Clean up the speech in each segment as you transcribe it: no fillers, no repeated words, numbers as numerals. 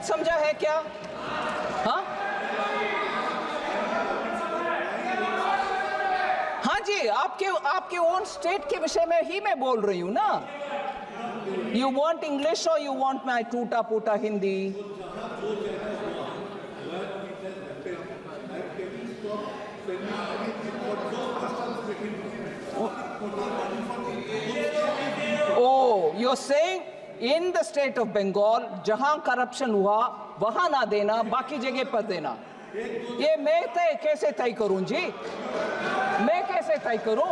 समझा है क्या? हाँ हाँ जी, आपके ओन स्टेट के विषय में ही मैं बोल रही हूं ना। यू वांट इंग्लिश और यू वांट माई टूटा फूटा Hindi? Oh, you're saying in the state of Bengal जहां करप्शन हुआ वहां ना देना, बाकी जगह पर देना। ये मैं कैसे तय करूं जी? मैं कैसे तय करूं?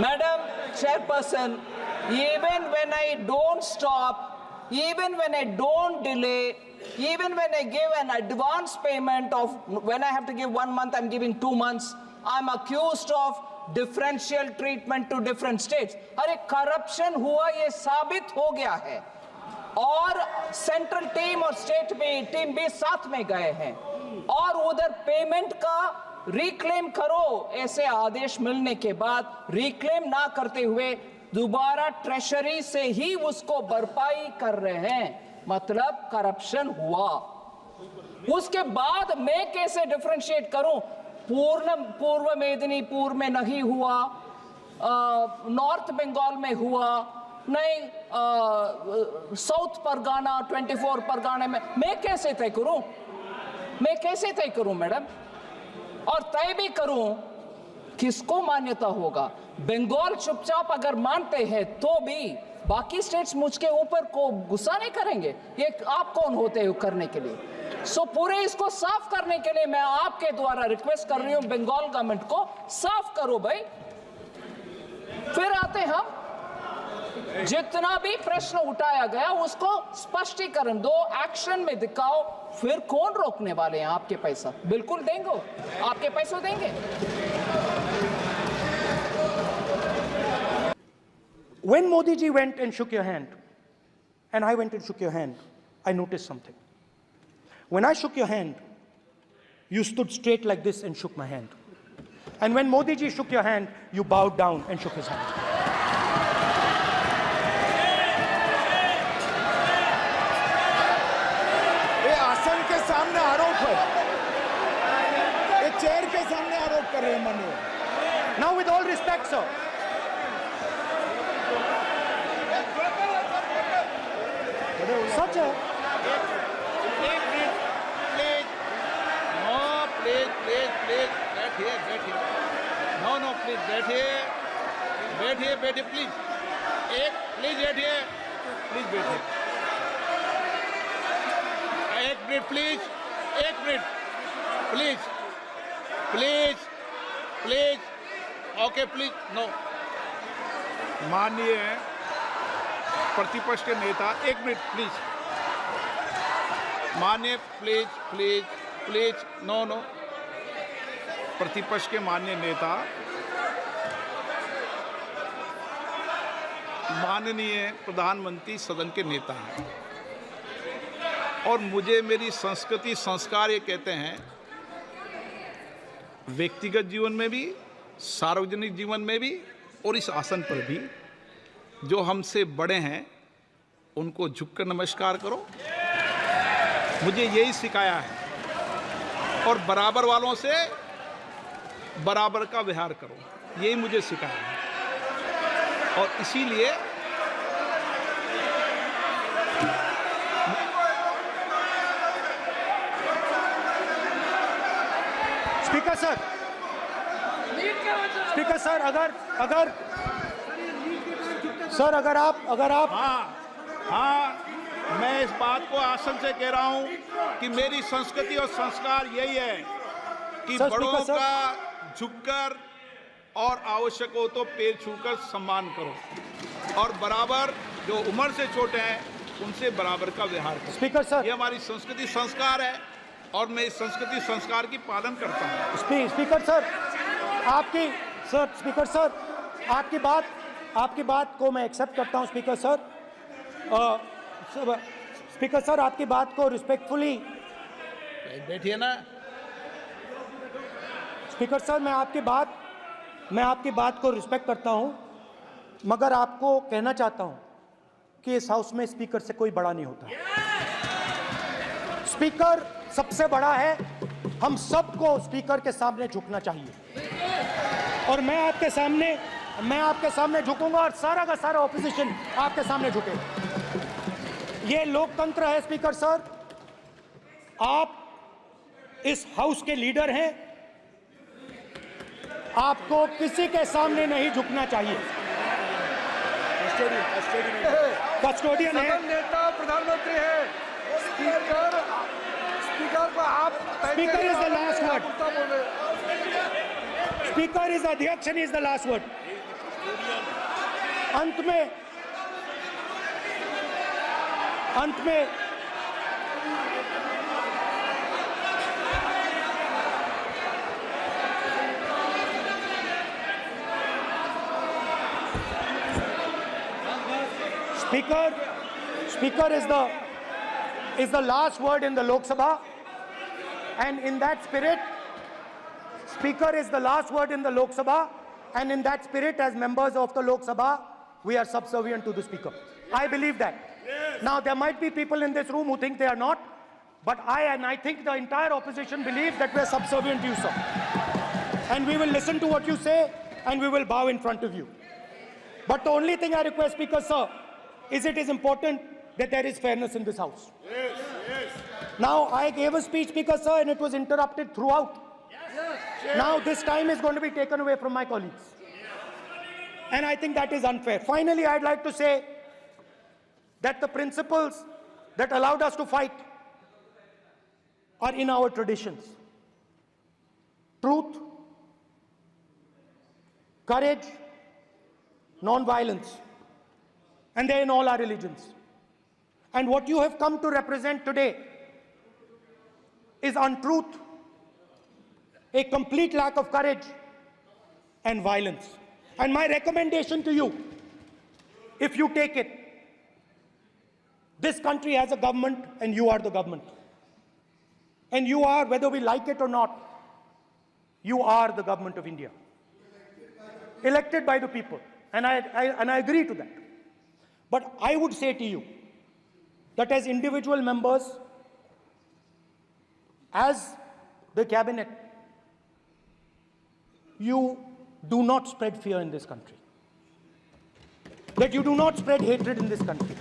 Madam Chairperson, even when I don't stop, even when I don't delay, even when I give an advance payment of, when I have to give 1 month, I'm giving 2 months, I'm accused of differential treatment to different states. अरे corruption हुआ ये साबित हो गया है और central team और state team भी साथ में गए हैं और उधर पेमेंट का रिक्लेम करो, ऐसे आदेश मिलने के बाद रिक्लेम ना करते हुए दोबारा ट्रेशरी से ही उसको भरपाई कर रहे हैं, मतलब करप्शन हुआ। उसके बाद मैं कैसे डिफरेंशिएट करूं? पूर्व मेदिनीपुर में नहीं हुआ, नॉर्थ बंगाल में हुआ नहीं, साउथ परगाना 24 परगाना में, मैं कैसे तय करूं? मैं कैसे तय करूं मैडम? और तय भी करूं, किसको मान्यता होगा? बंगाल चुपचाप अगर मानते हैं तो भी बाकी स्टेट्स मुझके ऊपर को गुस्सा नहीं करेंगे। ये आप कौन होते हो करने के लिए? सो पूरे इसको साफ करने के लिए मैं आपके द्वारा रिक्वेस्ट कर रही हूं, बंगाल गवर्नमेंट को साफ करो भाई। फिर आते हम, जितना भी प्रश्न उठाया गया उसको स्पष्टीकरण दो, एक्शन में दिखाओ, फिर कौन रोकने वाले हैं? आपके पैसा बिल्कुल देंगे, आपके पैसे देंगे। When Modi ji went and shook your hand, and I went and shook your hand, I noticed something. When I shook your hand, you stood straight like this and shook my hand. And when Modi ji shook your hand, you bowed down and shook his hand. ये आसन के सामने आरोप है, ये chair के सामने आरोप कर रहे हैं माननीय। Now with all respect, sir. Such a बैठिए प्लीज, प्लीज बैठिए, एक मिनट प्लीज, ओके प्लीज, नो। माननीय प्रतिपक्ष के नेता, एक मिनट प्लीज, माननीय प्लीज, नो। प्रतिपक्ष के माननीय नेता, माननीय प्रधानमंत्री सदन के नेता हैं और मुझे मेरी संस्कृति संस्कार ये कहते हैं, व्यक्तिगत जीवन में भी, सार्वजनिक जीवन में भी और इस आसन पर भी, जो हमसे बड़े हैं उनको झुककर नमस्कार करो। मुझे यही सिखाया है और बराबर वालों से बराबर का व्यवहार करो, यही मुझे सिखाया है। और इसीलिए स्पीकर सर, अगर आप हाँ, मैं इस बात को आसन से कह रहा हूं कि मेरी संस्कृति और संस्कार यही है कि बड़ों का झुककर और आवश्यक हो तो पैर छूकर सम्मान करो और बराबर जो उम्र से छोटे हैं उनसे बराबर का व्यवहार करो। स्पीकर सर, ये हमारी संस्कृति संस्कार है और मैं इस संस्कृति संस्कार की पालन करता हूँ। स्पीकर सर, आपकी बात को मैं एक्सेप्ट करता हूँ। स्पीकर सर, आपकी बात को रिस्पेक्टफुली बैठिए ना। स्पीकर सर, मैं आपकी बात को रिस्पेक्ट करता हूं, मगर आपको कहना चाहता हूं कि इस हाउस में स्पीकर से कोई बड़ा नहीं होता। स्पीकर सबसे बड़ा है, हम सबको स्पीकर के सामने झुकना चाहिए। और मैं आपके सामने झुकूंगा और सारा का सारा ऑपोजिशन आपके सामने झुकेगा। ये लोकतंत्र है स्पीकर सर, आप इस हाउस के लीडर हैं, आपको किसी के सामने नहीं झुकना चाहिए। कस्टोडियन है, नेता प्रधानमंत्री है, स्पीकर को आप speaker is the last word, speaker is अध्यक्ष and is the last word. अंत में Speaker is the last word in the Lok Sabha, and in that spirit, Speaker is the last word in the Lok Sabha, and in that spirit, as members of the Lok Sabha, we are subservient to the Speaker. I believe that. Yes. Now, there might be people in this room who think they are not, but I think the entire opposition believes that we are subservient to you, sir. And we will listen to what you say, and we will bow in front of you. But the only thing I request, Speaker, sir, is it is important that there is fairness in this house. Yes, yes. Now, I gave a speech, Speaker, sir, and it was interrupted throughout. Yes, yes. Now, this time is going to be taken away from my colleagues. And I think that is unfair. Finally, I'd like to say that the principles that allowed us to fight are in our traditions. Truth, courage, non-violence. And they're in all our religions. And what you have come to represent today is untruth, a complete lack of courage, and violence. And my recommendation to you, if you take it, this country has a government and you are the government. And you are, whether we like it or not, you are the government of India. Elected by the people. And I agree to that. But I would say to you that as individual members, as the cabinet, you do not spread fear in this country. That you do not spread hatred in this country.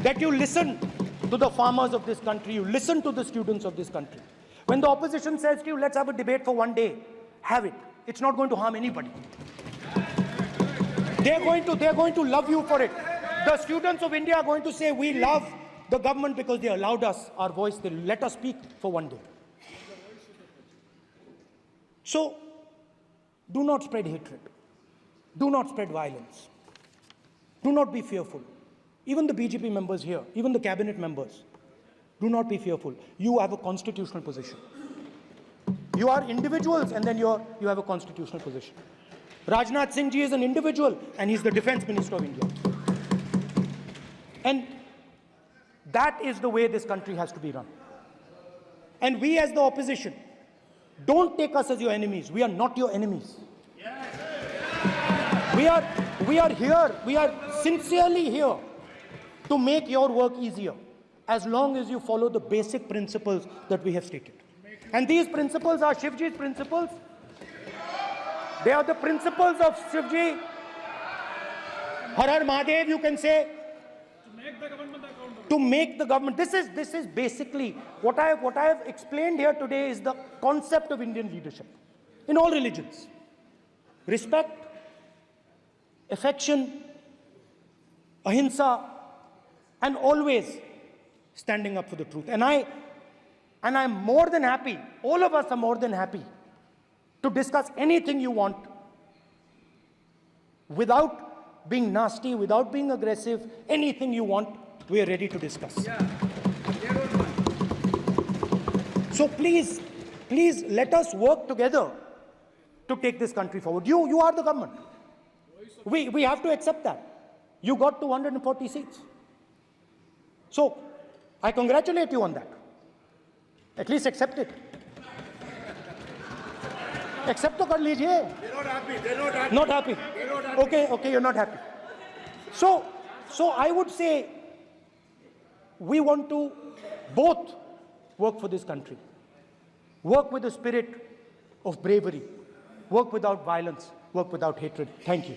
That you listen to the farmers of this country, you listen to the students of this country. When the opposition says to you, let's have a debate for one day, have it. It's not going to harm anybody. They're going to love you for it. The students of India are going to say, we love the government because they allowed us our voice, they let us speak for one day. So, do not spread hatred. Do not spread violence. Do not be fearful. Even the BJP members here, even the cabinet members, do not be fearful. You have a constitutional position. You are individuals and then you have a constitutional position. Rajnath Singh ji is an individual and he's the Defense Minister of India. And that is the way this country has to be run. And we as the opposition, don't take us as your enemies. We are not your enemies. We are here, we are sincerely here to make your work easier as long as you follow the basic principles that we have stated. And these principles are Shivji's principles. They are the principles of Shivji. Har Har Mahadev, you can say. To make the government. This is basically what I have explained here today is the concept of Indian leadership in all religions. Respect, affection, ahimsa, and always standing up for the truth. And I'm more than happy, all of us are more than happy to discuss anything you want without being nasty, without being aggressive, anything you want, we are ready to discuss. So please let us work together to take this country forward. You are the government. We have to accept that. You got 240 seats. So I congratulate you on that. At least accept it. Accept to kar lijiye. They're not happy. Not happy. Okay, you're not happy. So So I would say we want to both work for this country, work with the spirit of bravery, work without violence, work without hatred. Thank you.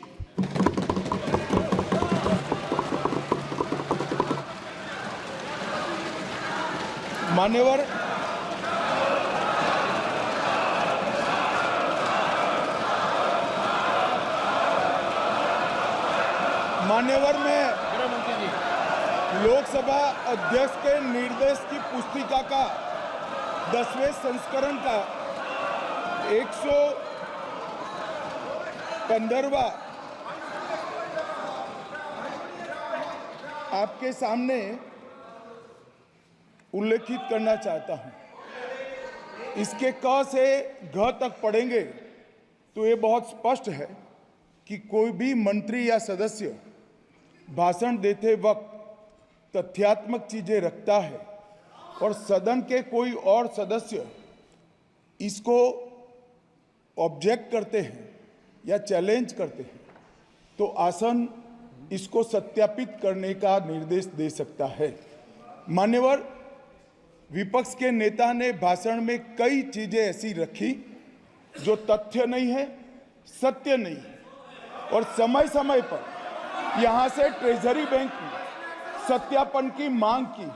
मान्यवर में लोकसभा अध्यक्ष के निर्देश की पुस्तिका का 10वें संस्करण का 115वां आपके सामने उल्लेखित करना चाहता हूं। इसके क से घ तक पढ़ेंगे तो ये बहुत स्पष्ट है कि कोई भी मंत्री या सदस्य भाषण देते वक्त तथ्यात्मक चीजें रखता है और सदन के कोई और सदस्य इसको ऑब्जेक्ट करते हैं या चैलेंज करते हैं तो आसन इसको सत्यापित करने का निर्देश दे सकता है। मान्यवर, विपक्ष के नेता ने भाषण में कई चीजें ऐसी रखी जो तथ्य नहीं है, सत्य नहीं है और समय समय पर यहां से ट्रेजरी बैंक में सत्यापन की मांग की।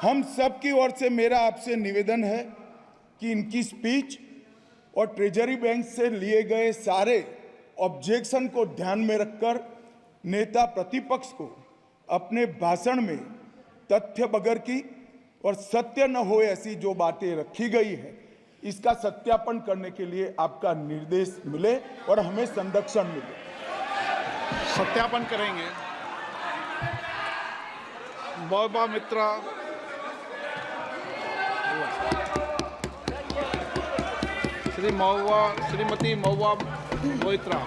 हम सब की ओर से मेरा आपसे निवेदन है कि इनकी स्पीच और ट्रेजरी बैंक से लिए गए सारे ऑब्जेक्शन को ध्यान में रखकर नेता प्रतिपक्ष को अपने भाषण में तथ्य बगैर की और सत्य न हो ऐसी जो बातें रखी गई है इसका सत्यापन करने के लिए आपका निर्देश मिले और हमें संरक्षण मिले। सत्यापन करेंगे। महुआ मित्रा, श्रीमती महुआ मोइत्रा।